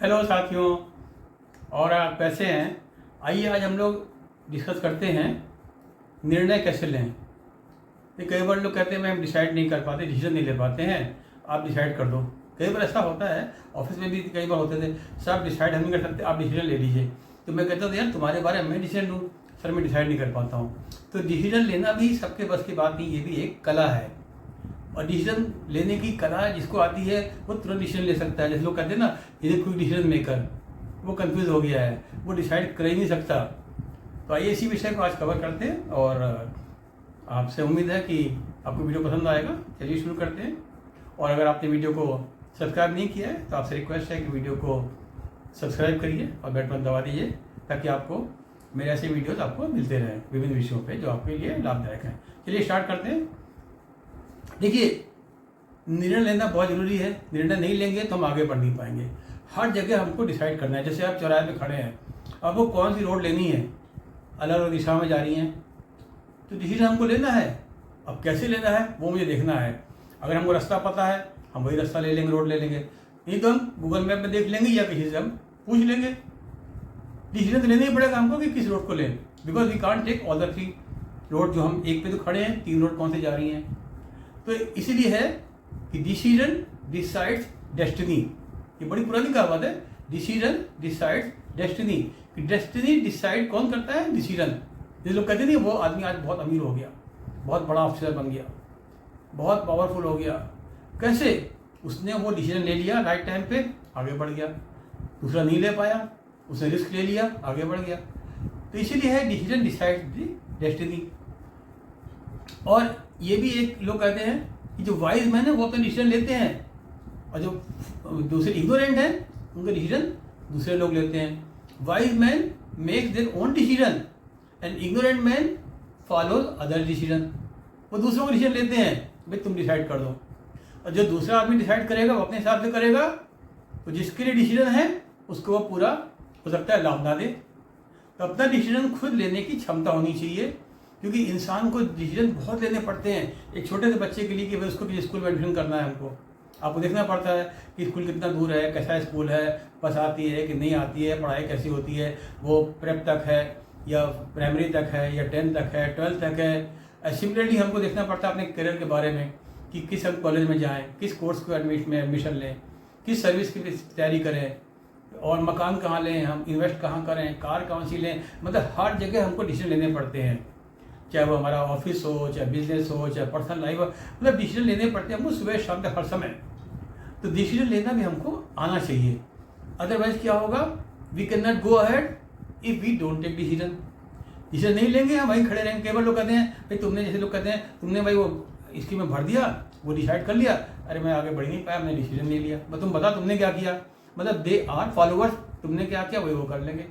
Hello साथियों, और आप कैसे हैं? आइए आज हम लोग डिस्कस करते हैं निर्णय कैसे लें। ये कई बार लोग कहते हैं मैं डिसाइड नहीं कर पाते, डिसीजन नहीं ले पाते हैं, आप डिसाइड कर दो। कई बार ऐसा होता है, ऑफिस में भी कई बार होते थे, सर आप डिसाइड हम नहीं कर सकते, आप डिसीजन ले लीजिए। तो मैं कहता था यार तुम्हारे बारे में मैं डिसीजन लूँ, सर मैं डिसाइड नहीं कर पाता हूँ। तो डिसीजन लेना भी सबके बस की बात नहीं, ये भी एक कला है। और डिसीजन लेने की कला जिसको आती है वो तुरंत डिसीजन ले सकता है। जैसे लोग कहते हैं ना, ये कोई डिसीजन मेकर, वो कंफ्यूज हो गया है, वो डिसाइड कर ही नहीं सकता। तो आइए इसी विषय को आज कवर करते हैं, और आपसे उम्मीद है कि आपको वीडियो पसंद आएगा। चलिए शुरू करते हैं। और अगर आपने वीडियो को सब्सक्राइब नहीं किया है तो आपसे रिक्वेस्ट है कि वीडियो को सब्सक्राइब करिए और बेल बटन दबा दीजिए, ताकि आपको मेरे ऐसे वीडियोस आपको मिलते रहें विभिन्न विषयों पे जो आपके लिए लाभदायक हैं। चलिए स्टार्ट करते हैं। देखिए, निर्णय लेना बहुत ज़रूरी है। निर्णय नहीं लेंगे तो हम आगे बढ़ नहीं पाएंगे। हर जगह हमको डिसाइड करना है। जैसे आप चौराहे पे खड़े हैं, आपको कौन सी रोड लेनी है, अलग अलग दिशा में जा रही हैं, तो डिसीजन हमको लेना है। अब कैसे लेना है वो मुझे देखना है। अगर हमको रास्ता पता है हम वही रास्ता ले लेंगे, रोड ले लेंगे। नहीं तो हम गूगल मैप में देख लेंगे या किसी से हम पूछ लेंगे। डिसीजन तो लेना ही पड़ेगा हमको कि किस रोड को लें, because we can't take all the 3 road. जो हम एक पे तो खड़े हैं, 3 रोड कौन से जा रही हैं। तो इसीलिए है कि डिसीजन डिसाइड्स डेस्टिनी। ये बड़ी पुरानी कहावत है, decision decides destiny. Destiny decide कौन करता है? डिसीजन। जो लोग कहते नहीं वो आदमी आज बहुत अमीर हो गया, बहुत बड़ा ऑफिसर बन गया, बहुत पावरफुल हो गया। कैसे? उसने वो डिसीजन ले लिया राइट टाइम पे, आगे बढ़ गया। दूसरा नहीं ले पाया, उसने रिस्क ले लिया, आगे बढ़ गया। तो इसीलिए है डिसीजन डिसाइड्स द डेस्टिनी। और ये भी एक लोग कहते हैं कि जो वाइज मैन है वो अपने डिसीजन लेते हैं, और जो दूसरे इग्नोरेंट हैं उनके डिसीजन दूसरे लोग लेते हैं। Wise man makes their own decision and ignorant man follows other decision. वो दूसरों को डिसीजन लेते हैं, भाई तुम डिसाइड कर दो। और जो दूसरा आदमी डिसाइड करेगा वो अपने हिसाब से करेगा, तो जिसके लिए डिसीजन है उसको वो पूरा हो सकता है लाभ ना दे। तो अपना डिसीजन खुद लेने की क्षमता होनी चाहिए, क्योंकि इंसान को डिसीजन बहुत लेने पड़ते हैं। एक छोटे से बच्चे के लिए कि भाई उसको किस स्कूल में एडमिशन करना है, हमको आपको देखना पड़ता है कि स्कूल कितना दूर है, कैसा स्कूल है, बस आती है कि नहीं आती है, पढ़ाई कैसी होती है, वो प्रेप तक है या प्राइमरी तक है या 10th तक है, 12th तक है। सिमिलरली हमको देखना पड़ता है अपने करियर के बारे में कि किस हम कॉलेज में जाएँ, किस कोर्स को एडमिशन लें, किस सर्विस की तैयारी करें, और मकान कहाँ लें, हम इन्वेस्ट कहाँ करें, कार कौन सी लें। मतलब हर जगह हमको डिसीजन लेने पड़ते हैं, चाहे वो हमारा ऑफिस हो, चाहे बिजनेस हो, चाहे पर्सनल लाइफ हो। मतलब डिसीजन लेने पड़ते हैं हमको सुबह शाम तक हर समय। तो डिसीजन लेना भी हमको आना चाहिए, अदरवाइज क्या होगा, we can not go ahead if we don't take decision. Decision नहीं लेंगे हम वहीं खड़े रहेंगे। कई बार लोग कहते हैं भाई तुमने, जैसे लोग कहते हैं तुमने भाई वो स्कीम में भर दिया, वो डिसाइड कर लिया, अरे मैं आगे बढ़ नहीं पाया, मैंने डिसीजन नहीं लिया। बस तुम बता तुमने क्या किया। मतलब दे आर फॉलोअर्स, तुमने क्या किया वही वो कर लेंगे।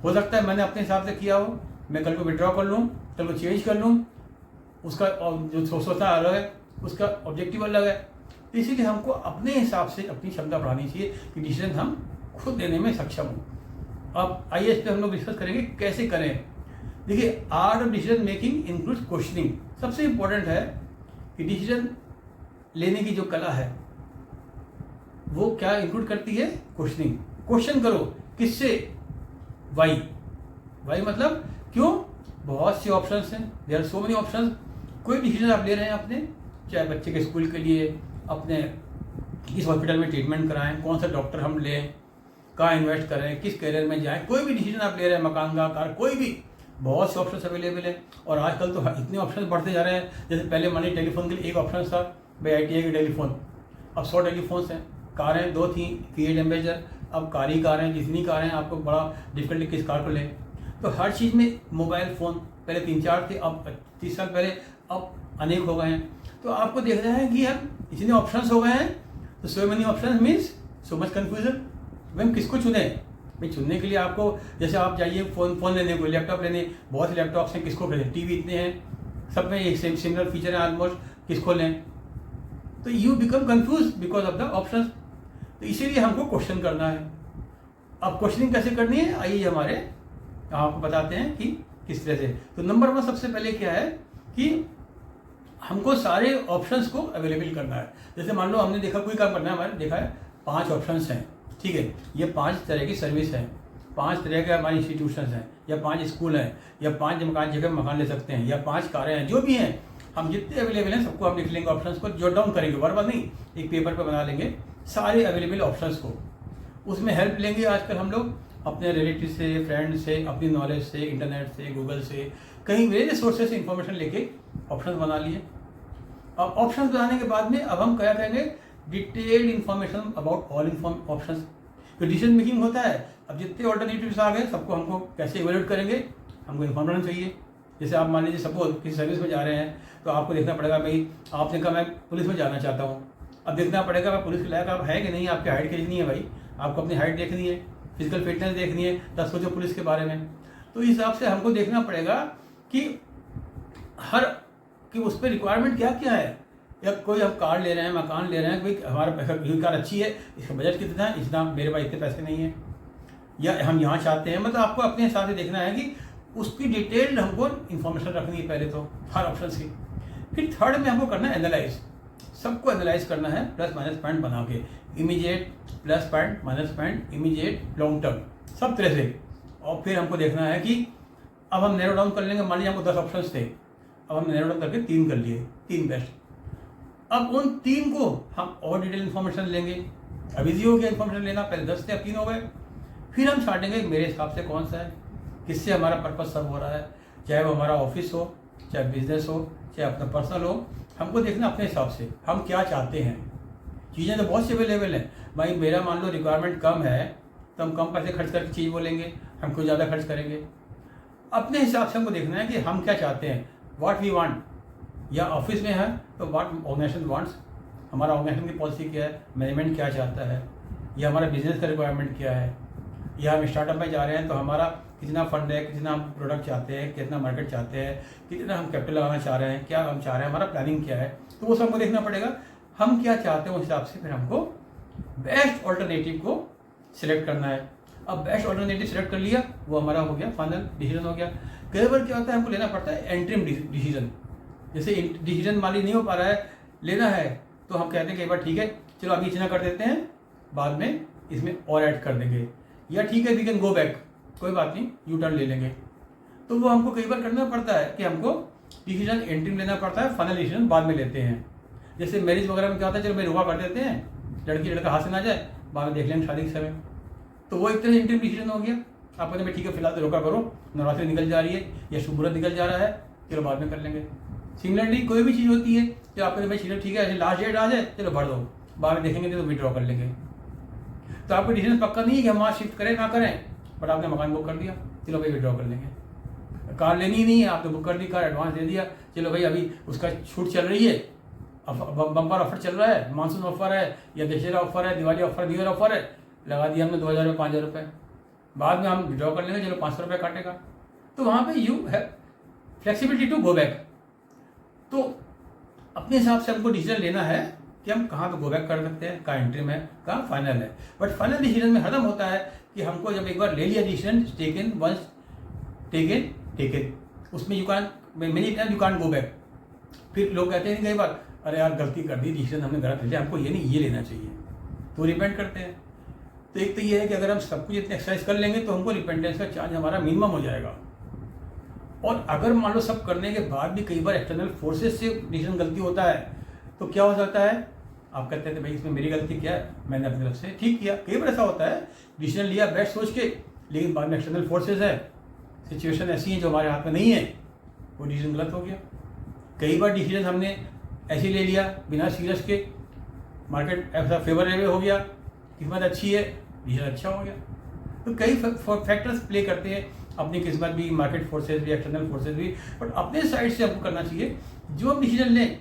हो सकता है मैंने अपने हिसाब से किया हो, मैं कल को विड्रॉ कर लूँ, कल को चेंज कर लूँ, उसका जो सोचता अलग है, उसका ऑब्जेक्टिव अलग है। तो इसीलिए हमको अपने हिसाब से अपनी क्षमता बढ़ानी चाहिए कि डिसीजन हम खुद लेने में सक्षम हो। अब आइए इस पर हम लोग डिस्कस करेंगे कैसे करें। देखिए, art of decision making includes questioning. सबसे इम्पोर्टेंट है कि डिसीजन लेने की जो कला है वो क्या इंक्लूड करती है? क्वेश्चनिंग। क्वेश्चन करो, किससे? वाई। वाई मतलब क्यों? बहुत से ऑप्शंस हैं, there are so many options. कोई डिसीजन आप ले रहे हैं अपने, चाहे बच्चे के स्कूल के लिए, अपने किस हॉस्पिटल में ट्रीटमेंट कराएं, कौन सा डॉक्टर हम लें, कहाँ इन्वेस्ट करें, किस करियर में जाएं, कोई भी डिसीजन आप ले रहे हैं, मकान का, कार, कोई भी, बहुत से ऑप्शन अवेलेबल है। और आजकल तो इतने ऑप्शन बढ़ते जा रहे हैं। जैसे पहले मान लीजिए टेलीफोन के लिए एक ऑप्शन था भाई ITI के टेलीफोन, अब 100 टेलीफोन्स हैं। कारें 2 थी, Fiat एम्बेसडर, अब कार ही कारें, जितनी कारें आपको बड़ा डिफिकल्टी किस कार को लें। तो हर चीज़ में मोबाइल फ़ोन, पहले 3-4 थे, अब 30 साल पहले, अब अनेक हो गए हैं। तो आपको देखना है कि अब इतने ऑप्शंस हो गए हैं, तो सो many options means so much confusion. भाई हम किसको चुनें? भाई चुनने के लिए आपको, जैसे आप जाइए फ़ोन लेने को, लैपटॉप लेने, बहुत से लैपटॉप्स हैं, किसको खरीदें? टीवी इतने हैं, सब में एक सिमिलर फीचर है ऑलमोस्ट, किसको लें? तो you become confuse because of the options. तो इसीलिए हमको क्वेश्चन करना है। अब क्वेश्चनिंग कैसे करनी है, आइए हमारे आपको बताते हैं कि किस तरह से। तो नंबर 1 सबसे पहले क्या है कि हमको सारे ऑप्शंस को अवेलेबल करना है। जैसे मान लो हमने देखा कोई काम करना है, हमारे देखा है 5 ऑप्शंस हैं, ठीक है, ये 5 तरह की सर्विस है, 5 तरह के हमारे इंस्टीट्यूशन हैं, या 5 स्कूल हैं, या 5 मकान जगह मकान ले सकते हैं, या 5 कारें हैं, जो भी हैं हम जितने अवेलेबल हैं सबको हम लिख लेंगे, ऑप्शंस को जॉट डाउन करेंगे, बार नहीं, एक पेपर पर बना लेंगे सारे अवेलेबल ऑप्शंस को। उसमें हेल्प लेंगे आजकल हम लोग अपने रिलेटिव से, फ्रेंड से, अपनी नॉलेज से, इंटरनेट से, गूगल से, कहीं वेरियस सोर्सेज से इंफॉर्मेशन लेके ऑप्शंस बना लिए। अब ऑप्शंस बनाने के बाद में अब हम क्या करेंगे, detailed information about all options. तो डिसीजन मेकिंग होता है, अब जितने ऑल्टरनेटिव्स आ गए सबको हमको कैसे इवेल्यूएट करेंगे, हमको इन्फॉर्मेशन चाहिए। जैसे आप मान लीजिए सपोज किसी सर्विस में जा रहे हैं तो आपको देखना पड़ेगा, भाई आपने कहा मैं पुलिस में जाना चाहता हूँ, अब देखना पड़ेगा मैं पुलिस के लायक आप है कि नहीं, आपकी हाइट कितनी है, भाई आपको अपनी हाइट देखनी है, फिजिकल फिटनेस देखनी है, तब सोचो पुलिस के बारे में। तो इस हिसाब से हमको देखना पड़ेगा कि उस पर रिक्वायरमेंट क्या क्या है, या कोई हम कार ले रहे हैं, मकान ले रहे हैं, कोई हमारा पैसा, ये कार अच्छी है, इसका बजट कितना है, इतना मेरे पास इतने पैसे नहीं है, या हम यहाँ चाहते हैं, मतलब आपको अपने हिसाब से देखना है कि उसकी डिटेल्ड हमको इन्फॉर्मेशन रखनी है पहले तो हर ऑप्शन की। फिर थर्ड में हमको करना है एनालाइज, सबको एनालाइज करना है प्लस माइनस पॉइंट बना के, immediate plus point minus point, immediate long term, सब तरह से। और फिर हमको देखना है कि अब हम नैरो डाउन कर लेंगे, मान लीजिए हमको 10 ऑप्शन थे, अब हम नैरो डाउन करके 3 कर लिए, 3 बेस्ट। अब उन 3 को हम और डिटेल इन्फॉर्मेशन लेंगे, अब इजी हो गया इन्फॉर्मेशन लेना, पहले 10 थे अब 3 हो गए। फिर हम छाटेंगे मेरे हिसाब से कौन सा है, किससे हमारा पर्पस सर्व हो रहा है, चाहे वो हमारा ऑफिस हो, चाहे बिजनेस हो, चाहे अपना पर्सनल हो, हमको देखना अपने हिसाब से हम क्या चाहते हैं। चीज़ें तो बहुत सी अवेलेबल हैं, भाई मेरा मान लो रिक्वायरमेंट कम है तो हम कम पैसे खर्च करके चीज़ बोलेंगे, हम कुछ ज़्यादा खर्च करेंगे। अपने हिसाब से हमको देखना है कि हम क्या चाहते हैं, व्हाट वी वांट। या ऑफिस में है तो व्हाट ऑर्गेनाइजेशन वांट्स, हमारा ऑर्गेनाइजेशन की पॉलिसी क्या है, मैनेजमेंट क्या चाहता है, या हमारा बिजनेस का रिक्वायरमेंट क्या है, या हम स्टार्टअप में जा रहे हैं तो हमारा कितना फंड है, कितना हम प्रोडक्ट चाहते हैं, कितना मार्केट चाहते हैं, कितना हम कैपिटल लगाना चाह रहे हैं, क्या हम चाह रहे हैं, हमारा प्लानिंग क्या है, तो वो सब हमको देखना पड़ेगा। हम क्या चाहते हैं उस हिसाब से फिर हमको बेस्ट ऑल्टरनेटिव को सिलेक्ट करना है। अब बेस्ट ऑल्टरनेटिव सिलेक्ट कर लिया, वो हमारा हो गया फाइनल डिसीजन हो गया। कई बार क्या होता है हमको लेना पड़ता है एंट्रीम डिसीजन, जैसे डिसीजन माली नहीं हो पा रहा है, लेना है तो हम कहते हैं कई बार ठीक है चलो अभी इतना कर देते हैं, बाद में इसमें और ऐड कर देंगे, या ठीक है वी कैन गो बैक, कोई बात नहीं यू टर्न ले लेंगे। तो वो हमको कई बार करना पड़ता है कि हमको डिसीजन एंट्री लेना पड़ता है, फाइनल डिसीजन बाद में लेते हैं। जैसे मैरिज वगैरह में क्या होता है, चलो मैं रुका कर देते हैं, लड़की लड़का हाथ से ना जाए, बाद में देख लेंगे शादी के समय, तो वो एक तरह से एंट्री डिसीजन हो गया। आप कहते हैं ठीक है फिलहाल तो रोका करो, नवरात्रि निकल जा रही है या शुभ मुहूर्त निकल जा रहा है, चलो बाद में कर लेंगे। सिमिलरली कोई भी चीज़ होती है जो आप कहते हैं भाई चलो ठीक है लास्ट डेट आ जाए, चलो भर दो, बाद में देखेंगे तो विड्रॉ कर लेंगे। तो आपका डिसीजन पक्का नहीं है कि हम वहाँ शिफ्ट करें ना करें, बट आपने मकान बुक कर दिया, चलो भाई विड्रॉ कर लेंगे। कार लेनी ही नहीं है, आपने बुक कर दी, कार एडवांस दे दिया, चलो भाई अभी उसका छूट चल रही है, बम्पर ऑफर चल रहा है, मानसून ऑफर है, या दशहरा ऑफर है, Diwali offer, new year offer है, लगा दिया हमने 2000 रुपये 5000 रुपये, बाद में हम विड्रॉ कर लेंगे, चलो 500 रुपये काटेगा। तो वहाँ पे you have flexibility to go back. तो अपने हिसाब से हमको डिसीजन लेना है कि हम कहाँ पे गो बैक कर सकते हैं, कहाँ एंट्री में, कहाँ फाइनल है। बट फाइनल डिसीजन में हरदम होता है कि हमको जब एक बार ले लिया डिसीजन, टेकन वंस टेकन, उसमें you can many time you can go back. फिर लोग कहते हैं कई बार अरे यार गलती कर दी, डिसीजन हमने गलत ले लिया, हमको ये नहीं ये लेना चाहिए, तो रिपेंट करते हैं। तो एक तो ये है कि अगर हम सब कुछ इतने एक्सरसाइज कर लेंगे तो हमको रिपेंटेंस का चांस हमारा मिनिमम हो जाएगा। और अगर मान लो सब करने के बाद भी कई बार एक्सटर्नल फोर्सेस से डिसीजन गलती होता है तो क्या हो सकता है, आप कहते हैं भाई इसमें मेरी गलती क्या है, मैंने अपनी तरफ से ठीक किया। कई बार ऐसा होता है डिसीजन लिया बेस्ट सोच के, लेकिन बाद में एक्सटर्नल फोर्सेस है, सिचुएशन ऐसी है जो हमारे हाथ में नहीं है, वो डिसीजन गलत हो गया। कई बार डिसीजन हमने ऐसे ले लिया बिना सीरियस के, मार्केट ऐसा फेवरेबल हो गया, किस्मत अच्छी है, डिसीजन अच्छा हो गया। तो कई फैक्टर्स प्ले करते हैं, अपनी किस्मत भी, मार्केट फोर्सेस भी, एक्सटर्नल फोर्सेस भी, बट अपने साइड से हमको करना चाहिए जो हम डिसीजन लें,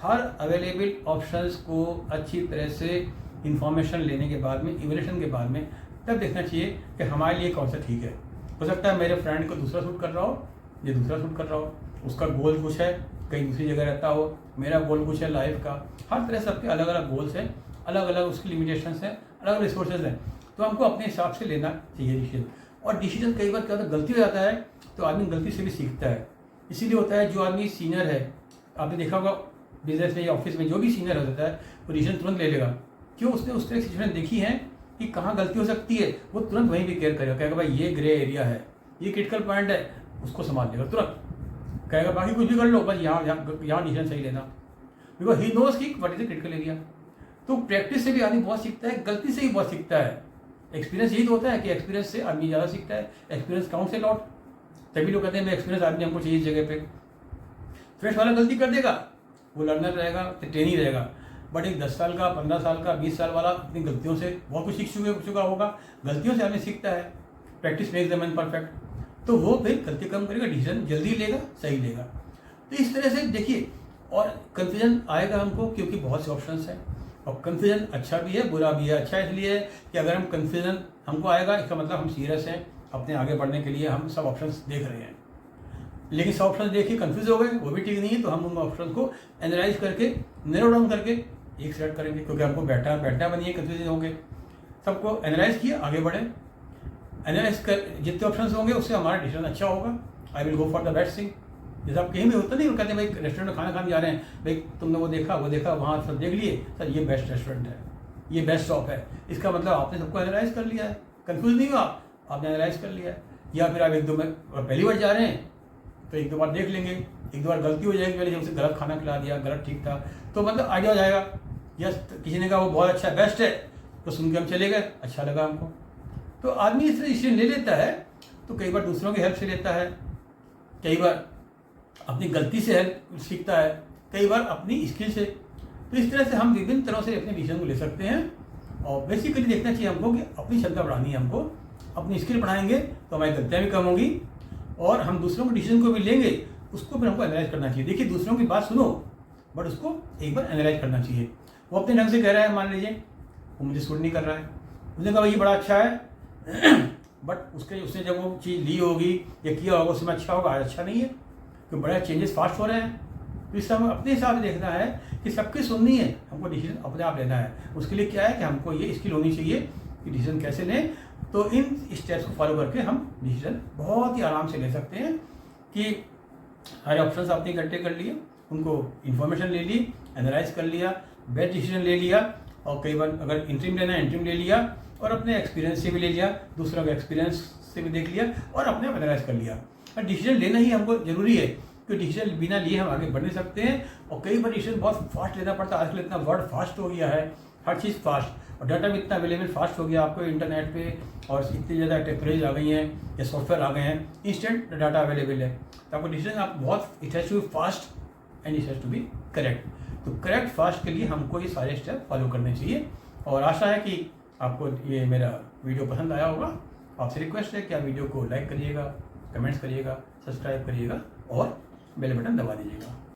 हर अवेलेबल ऑप्शंस को अच्छी तरह से इंफॉर्मेशन लेने के बाद में, इवैल्यूएशन के बाद में, तब देखना चाहिए कि हमारे लिए कौन सा ठीक है। हो सकता है मेरे फ्रेंड को दूसरा सूट कर रहा हो, ये दूसरा सूट कर रहा हो, उसका गोल कुछ है, कहीं दूसरी जगह रहता हो, मेरा गोल कुछ है लाइफ का। हर तरह सबके अलग अलग गोल्स हैं, अलग अलग उसकी लिमिटेशंस हैं, अलग अलग रिसोर्सेज हैं, तो हमको अपने हिसाब से लेना चाहिए डिसीजन। और डिसीजन कई बार क्या होता है, गलती हो जाता है तो आदमी गलती से भी सीखता है। इसीलिए होता है जो आदमी सीनियर है, आपने देखा होगा बिजनेस में या ऑफिस में जो भी सीनियर होता है वो डिसीजन तुरंत ले लेगा, क्यों, उसने उस तरह की सिचुएशन देखी है कि कहाँ गलती हो सकती है, वो तुरंत वहीं पे केयर करेगा, कहेगा भाई ये ग्रे एरिया है, ये क्रिटिकल पॉइंट है, उसको संभाल लेगा तुरंत, कहेगा बाकी कुछ भी कर लो बस यहाँ डिसीजन सही लेना, बिकॉज ही नोज की what is the critical area. तो प्रैक्टिस से भी आदमी बहुत सीखता है, गलती से ही बहुत सीखता है। एक्सपीरियंस यही तो होता है कि एक्सपीरियंस से आदमी ज़्यादा सीखता है, एक्सपीरियंस काउंट से लॉट। तभी लोग कहते हैं मैं एक्सपीरियंस आदमी हमको चाहिए इस जगह पे। फ्रेश वाला गलती कर देगा, वो लर्नर रहेगा, ट्रेनी रहेगा, बट एक 10 साल का, 15 साल का, 20 साल वाला अपनी गलतियों से बहुत कुछ सीख चुका होगा। गलतियों से आदमी सीखता है, practice makes the man perfect. तो वो फिर गलती कम करेगा, डिसीजन जल्दी लेगा, सही लेगा। तो इस तरह से देखिए, और कन्फ्यूजन आएगा हमको क्योंकि बहुत से ऑप्शंस हैं, और कन्फ्यूजन अच्छा भी है बुरा भी है। अच्छा इसलिए कि अगर हम कन्फ्यूजन हमको आएगा, इसका मतलब हम सीरियस हैं अपने आगे बढ़ने के लिए, हम सब ऑप्शंस देख रहे हैं। लेकिन सब ऑप्शन देखिए कंफ्यूज हो गए, वो भी ठीक नहीं है। तो हम उन ऑप्शन को एनालाइज करके, नैरो डाउन करके एक सेलेक्ट करेंगे, क्योंकि हमको बैठना बनी है, कंफ्यूजन होंगे। सबको एनालाइज किया, आगे बढ़े। एनालाइज कर जितने ऑप्शन होंगे उससे हमारा डिसीजन अच्छा होगा। I will go for the best thing. जैसे आप कहीं भी होता नहीं, वो कहते हैं भाई रेस्टोरेंट में खाना खाने जा रहे हैं, भाई तुमने वो देखा वहाँ सब देख लिए, सर ये बेस्ट रेस्टोरेंट है, ये बेस्ट शॉप है, इसका मतलब आपने सबको एनालाइज कर लिया है, कंफ्यूज नहीं हुआ, आपने एनालाइज कर लिया है। या फिर आप एक दो में पहली बार जा रहे हैं तो एक दो बार देख लेंगे, एक दो बार गलती हो जाएगी, पहले हमसे गलत खाना खिला दिया, गलत ठीक था, तो मतलब आइडिया हो जाएगा। यस, किसी ने कहा वो बहुत अच्छा है, बेस्ट है, तो सुन के हम चले गए, अच्छा लगा हमको। तो आदमी इस तरह डिसीजन ले लेता है। तो कई बार दूसरों की हेल्प से लेता है, कई बार अपनी गलती से हेल्प सीखता है, कई बार अपनी स्किल से। तो इस तरह से हम विभिन्न तरह से अपने डिसीजन को ले सकते हैं। और बेसिकली देखना चाहिए हमको कि अपनी क्षमता बढ़ानी है, हमको अपनी स्किल बढ़ाएंगे तो हमारी गलतियाँ भी कम होंगी, और हम दूसरों के डिसीजन को भी लेंगे, उसको फिर हमको एनालाइज करना चाहिए। देखिए, दूसरों की बात सुनो, बट उसको एक बार एनालाइज करना चाहिए। वो अपने ढंग से कह रहा है, मान लीजिए वो मुझे सूट नहीं कर रहा है, उसने कहा भाई ये बड़ा अच्छा है बट उसने जब वो चीज़ ली होगी या किया होगा उसमें अच्छा होगा, आज अच्छा नहीं है, क्योंकि बड़े चेंजेस फास्ट हो रहे हैं। तो इससे हमें अपने हिसाब से देखना है कि सबकी सुननी है, हमको डिसीजन अपने आप लेना है। उसके लिए क्या है कि हमको ये स्किल होनी चाहिए कि डिसीजन कैसे लें। तो इन स्टेप्स को फॉलो करके हम डिसीजन बहुत ही आराम से ले सकते हैं कि हर ऑप्शन आपने इकट्ठे कर लिए, उनको इन्फॉर्मेशन ले ली, एनालाइज कर लिया, बेस्ट डिसीजन ले लिया, और कई बार अगर इंटरिम लेना है इंटरिम ले लिया, और अपने एक्सपीरियंस से भी ले लिया, दूसरों के एक्सपीरियंस से भी देख लिया, और अपने आप एनालाइज कर लिया। और डिसीजन लेना ही हमको जरूरी है, क्योंकि डिसीजन बिना लिए हम आगे बढ़ नहीं सकते हैं। और कई बार डिसीजन बहुत फास्ट लेना पड़ता है, आजकल इतना वर्ड फास्ट हो गया है, हर चीज़ फास्ट, और डाटा भी इतना अवेलेबल फास्ट हो गया आपको इंटरनेट पे, और इतनी ज़्यादा टेक्नोलॉजी आ गई हैं या सॉफ्टवेयर आ गए हैं, इंस्टेंट डाटा अवेलेबल है। तो आपको डिसीजन आप बहुत, it has to be fast and it has to be correct. तो करेक्ट फास्ट के लिए हमको ये सारे स्टेप फॉलो करने चाहिए। और आशा है कि आपको ये मेरा वीडियो पसंद आया होगा। आपसे रिक्वेस्ट है कि आप वीडियो को लाइक करिएगा, कमेंट्स करिएगा, सब्सक्राइब करिएगा और बेल बटन दबा दीजिएगा।